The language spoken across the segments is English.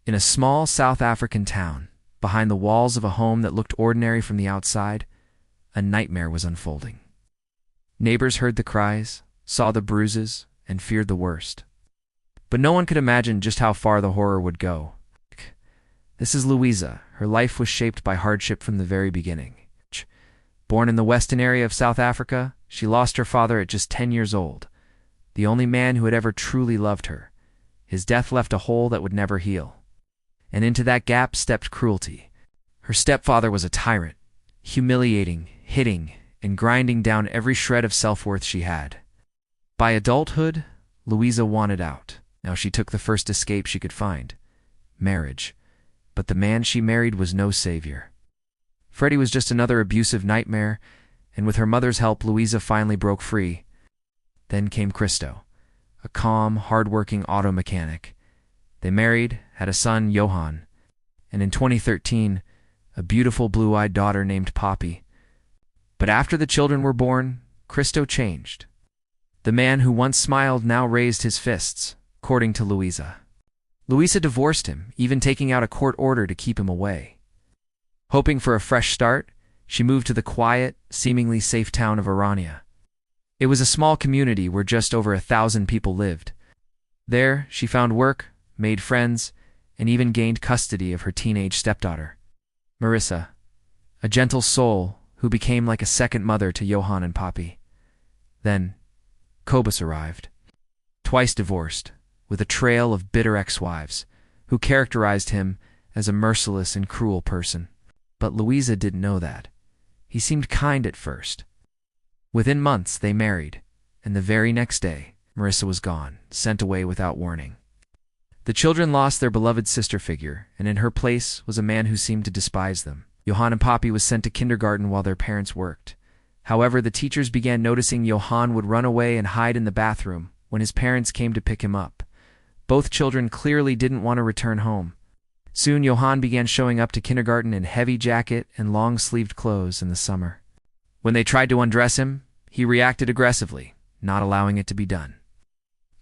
In a small South African town, behind the walls of a home that looked ordinary from the outside, a nightmare was unfolding. Neighbors heard the cries, saw the bruises, and feared the worst. But no one could imagine just how far the horror would go. This is Louisa. Her life was shaped by hardship from the very beginning. Born in the western area of South Africa, she lost her father at just 10 years old, the only man who had ever truly loved her. His death left a hole that would never heal. And into that gap stepped cruelty. Her stepfather was a tyrant, humiliating, hitting, and grinding down every shred of self-worth she had. By adulthood, Louisa wanted out. Now she took the first escape she could find: marriage. But the man she married was no savior. Freddie was just another abusive nightmare, and with her mother's help, Louisa finally broke free. Then came Christo, a calm, hard-working auto mechanic. They married, had a son, Johan, and in 2013, a beautiful blue-eyed daughter named Poppy. But after the children were born, Christo changed. The man who once smiled now raised his fists, according to Louisa. Louisa divorced him, even taking out a court order to keep him away. Hoping for a fresh start, she moved to the quiet, seemingly safe town of Orania. It was a small community where just over 1,000 people lived. There, she found work, made friends, and even gained custody of her teenage stepdaughter, Marissa, a gentle soul who became like a second mother to Johan and Poppy. Then, Kobus arrived, twice divorced, with a trail of bitter ex-wives, who characterized him as a merciless and cruel person. But Louisa didn't know that. He seemed kind at first. Within months, they married, and the very next day, Marissa was gone, sent away without warning. The children lost their beloved sister figure, and in her place was a man who seemed to despise them. Johan and Poppy was sent to kindergarten while their parents worked. However, the teachers began noticing Johan would run away and hide in the bathroom when his parents came to pick him up. Both children clearly didn't want to return home. Soon, Johan began showing up to kindergarten in heavy jacket and long-sleeved clothes in the summer. When they tried to undress him, he reacted aggressively, not allowing it to be done.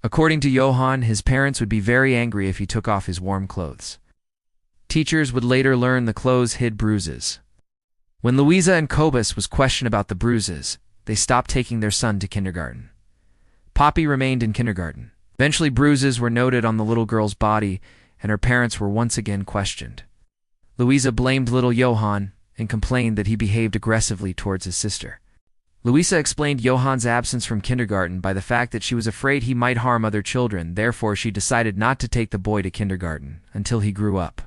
According to Johan, his parents would be very angry if he took off his warm clothes. Teachers would later learn the clothes hid bruises. When Louisa and Kobus was questioned about the bruises, they stopped taking their son to kindergarten. Poppy remained in kindergarten. Eventually, bruises were noted on the little girl's body, and her parents were once again questioned. Louisa blamed little Johan and complained that he behaved aggressively towards his sister. Louisa explained Johan's absence from kindergarten by the fact that she was afraid he might harm other children, therefore she decided not to take the boy to kindergarten until he grew up.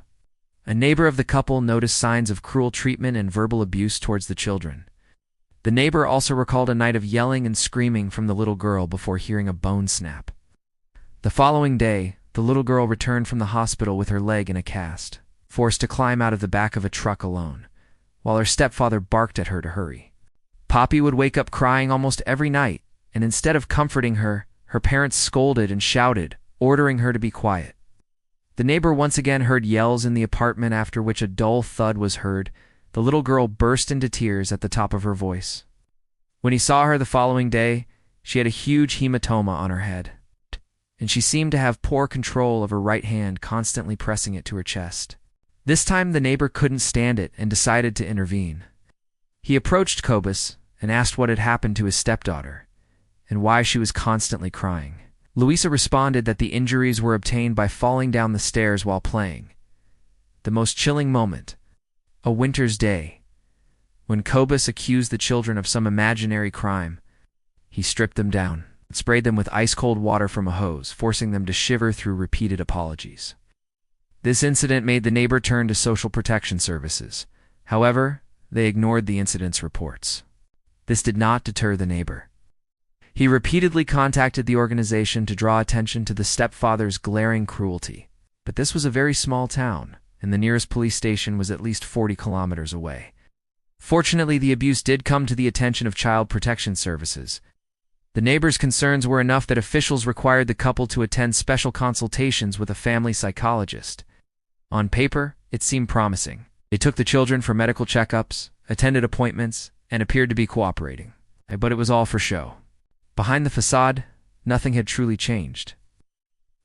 A neighbor of the couple noticed signs of cruel treatment and verbal abuse towards the children. The neighbor also recalled a night of yelling and screaming from the little girl before hearing a bone snap. The following day, the little girl returned from the hospital with her leg in a cast, forced to climb out of the back of a truck alone, while her stepfather barked at her to hurry. Poppy would wake up crying almost every night, and instead of comforting her, her parents scolded and shouted, ordering her to be quiet. The neighbor once again heard yells in the apartment, after which a dull thud was heard. The little girl burst into tears at the top of her voice. When he saw her the following day, she had a huge hematoma on her head, and she seemed to have poor control of her right hand, constantly pressing it to her chest. This time the neighbor couldn't stand it and decided to intervene. He approached Kobus and asked what had happened to his stepdaughter, and why she was constantly crying. Louisa responded that the injuries were obtained by falling down the stairs while playing. The most chilling moment, a winter's day, when Kobus accused the children of some imaginary crime, he stripped them down and sprayed them with ice-cold water from a hose, forcing them to shiver through repeated apologies. This incident made the neighbor turn to social protection services. However, they ignored the incident's reports. This did not deter the neighbor. He repeatedly contacted the organization to draw attention to the stepfather's glaring cruelty. But this was a very small town, and the nearest police station was at least 40 kilometers away. Fortunately, the abuse did come to the attention of Child Protection Services. The neighbor's concerns were enough that officials required the couple to attend special consultations with a family psychologist. On paper, it seemed promising. They took the children for medical checkups, attended appointments, and appeared to be cooperating. But it was all for show. Behind the facade, nothing had truly changed.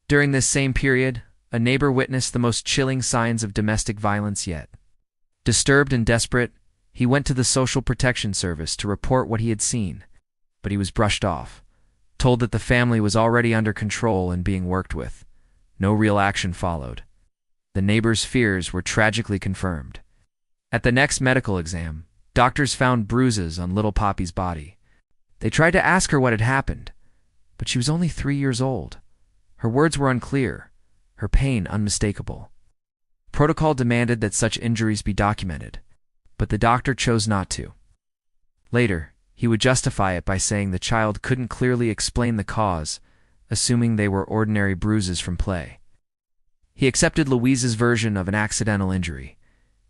During this same period, a neighbor witnessed the most chilling signs of domestic violence yet. Disturbed and desperate, he went to the Social Protection Service to report what he had seen, but he was brushed off, told that the family was already under control and being worked with. No real action followed. The neighbor's fears were tragically confirmed. At the next medical exam, doctors found bruises on little Poppy's body. They tried to ask her what had happened, but she was only 3 years old. Her words were unclear, her pain unmistakable. Protocol demanded that such injuries be documented, but the doctor chose not to. Later, he would justify it by saying the child couldn't clearly explain the cause, assuming they were ordinary bruises from play. He accepted Louisa's version of an accidental injury,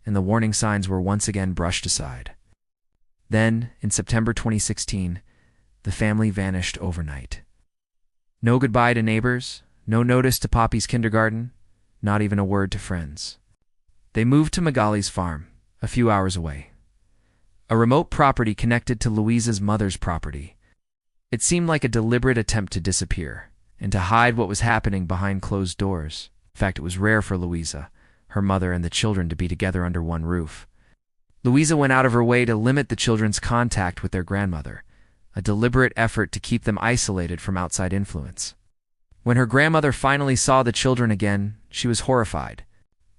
and the warning signs were once again brushed aside. Then, in September 2016, the family vanished overnight. No goodbye to neighbors, no notice to Poppy's kindergarten, not even a word to friends. They moved to Magali's farm, a few hours away. A remote property connected to Louisa's mother's property. It seemed like a deliberate attempt to disappear, and to hide what was happening behind closed doors. In fact, it was rare for Louisa, her mother, and the children to be together under one roof. Louisa went out of her way to limit the children's contact with their grandmother, a deliberate effort to keep them isolated from outside influence. When her grandmother finally saw the children again, she was horrified.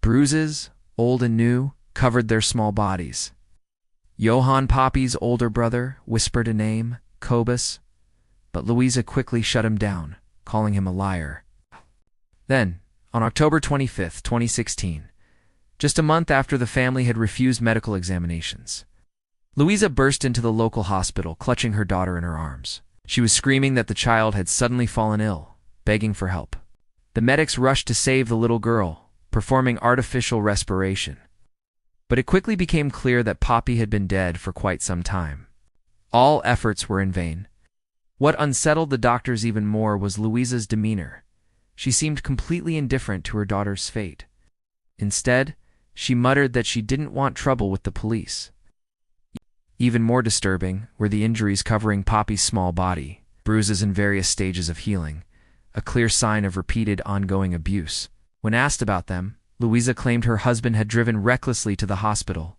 Bruises, old and new, covered their small bodies. Johann, Poppy's older brother, whispered a name, Cobus, but Louisa quickly shut him down, calling him a liar. Then, on October 25, 2016, just a month after the family had refused medical examinations, Louisa burst into the local hospital, clutching her daughter in her arms. She was screaming that the child had suddenly fallen ill, begging for help. The medics rushed to save the little girl, performing artificial respiration. But it quickly became clear that Poppy had been dead for quite some time. All efforts were in vain. What unsettled the doctors even more was Louisa's demeanor. She seemed completely indifferent to her daughter's fate. Instead, she muttered that she didn't want trouble with the police. Even more disturbing were the injuries covering Poppy's small body, bruises in various stages of healing, a clear sign of repeated ongoing abuse. When asked about them, Louisa claimed her husband had driven recklessly to the hospital.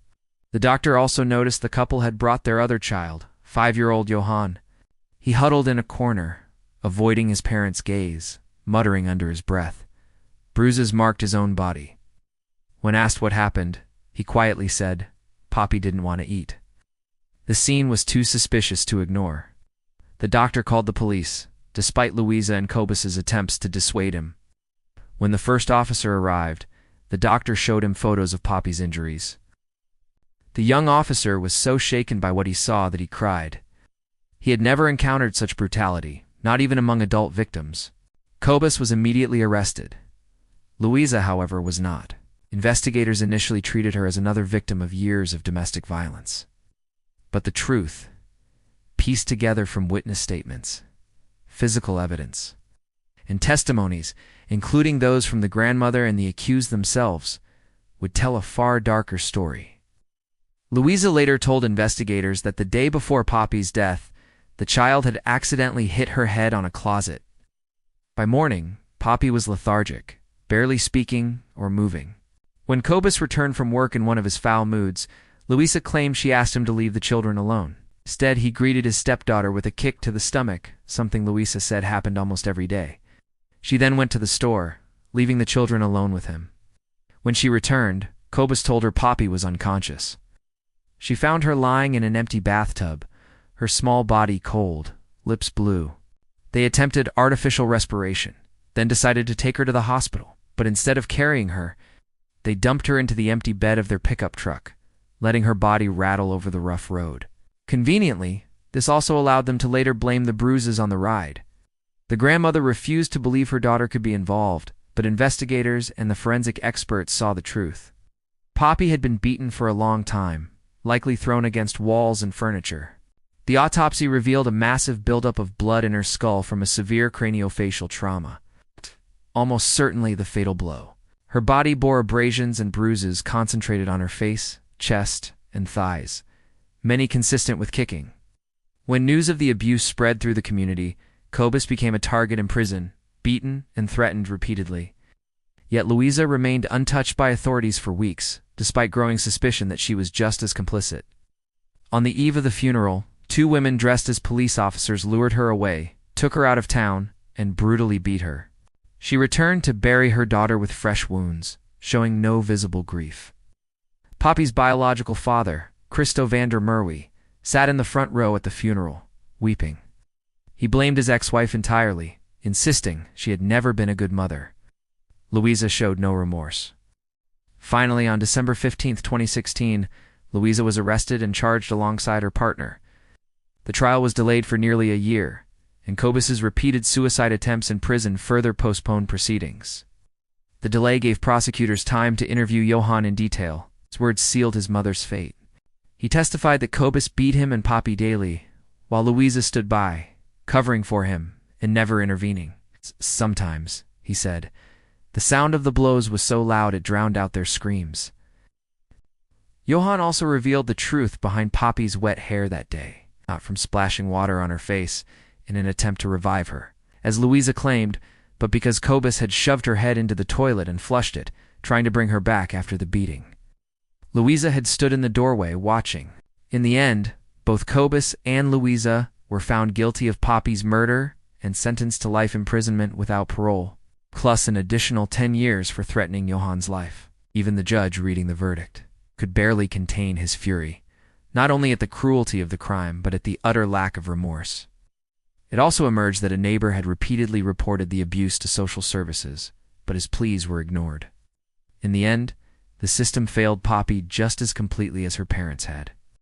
The doctor also noticed the couple had brought their other child, 5-year-old Johann. He huddled in a corner, avoiding his parents' gaze, muttering under his breath. Bruises marked his own body. When asked what happened, he quietly said, "Poppy didn't want to eat." The scene was too suspicious to ignore. The doctor called the police, despite Louisa and Cobus's attempts to dissuade him. When the first officer arrived, the doctor showed him photos of Poppy's injuries. The young officer was so shaken by what he saw that he cried. He had never encountered such brutality, not even among adult victims. Cobus was immediately arrested. Louisa, however, was not. Investigators initially treated her as another victim of years of domestic violence. But the truth, pieced together from witness statements, physical evidence, and testimonies, including those from the grandmother and the accused themselves, would tell a far darker story. Louisa later told investigators that the day before Poppy's death, the child had accidentally hit her head on a closet. By morning, Poppy was lethargic, barely speaking or moving. When Cobus returned from work in one of his foul moods, Louisa claimed she asked him to leave the children alone. Instead, he greeted his stepdaughter with a kick to the stomach, something Louisa said happened almost every day. She then went to the store, leaving the children alone with him. When she returned, Cobus told her Poppy was unconscious. She found her lying in an empty bathtub, her small body cold, lips blue. They attempted artificial respiration, then decided to take her to the hospital, but instead of carrying her, they dumped her into the empty bed of their pickup truck, letting her body rattle over the rough road. Conveniently, this also allowed them to later blame the bruises on the ride. The grandmother refused to believe her daughter could be involved, but investigators and the forensic experts saw the truth. Poppy had been beaten for a long time, likely thrown against walls and furniture. The autopsy revealed a massive buildup of blood in her skull from a severe craniofacial trauma, almost certainly the fatal blow. Her body bore abrasions and bruises concentrated on her face, chest, and thighs, many consistent with kicking. When news of the abuse spread through the community, Cobus became a target in prison, beaten and threatened repeatedly. Yet Louisa remained untouched by authorities for weeks, despite growing suspicion that she was just as complicit. On the eve of the funeral, two women dressed as police officers lured her away, took her out of town, and brutally beat her. She returned to bury her daughter with fresh wounds, showing no visible grief. Poppy's biological father, Christo van der Merwe, sat in the front row at the funeral, weeping. He blamed his ex-wife entirely, insisting she had never been a good mother. Louisa showed no remorse. Finally, on December 15, 2016, Louisa was arrested and charged alongside her partner. The trial was delayed for nearly a year, and Kobus's repeated suicide attempts in prison further postponed proceedings. The delay gave prosecutors time to interview Johan in detail. His words sealed his mother's fate. He testified that Kobus beat him and Poppy daily, while Louisa stood by, covering for him and never intervening. Sometimes, he said, the sound of the blows was so loud it drowned out their screams. Johan also revealed the truth behind Poppy's wet hair that day, not from splashing water on her face in an attempt to revive her, as Louisa claimed, but because Kobus had shoved her head into the toilet and flushed it, trying to bring her back after the beating. Louisa had stood in the doorway watching. In the end, both Kobus and Louisa were found guilty of Poppy's murder and sentenced to life imprisonment without parole, plus an additional 10 years for threatening Johan's life. Even the judge reading the verdict could barely contain his fury, not only at the cruelty of the crime, but at the utter lack of remorse. It also emerged that a neighbor had repeatedly reported the abuse to social services, but his pleas were ignored. In the end, the system failed Poppy just as completely as her parents had.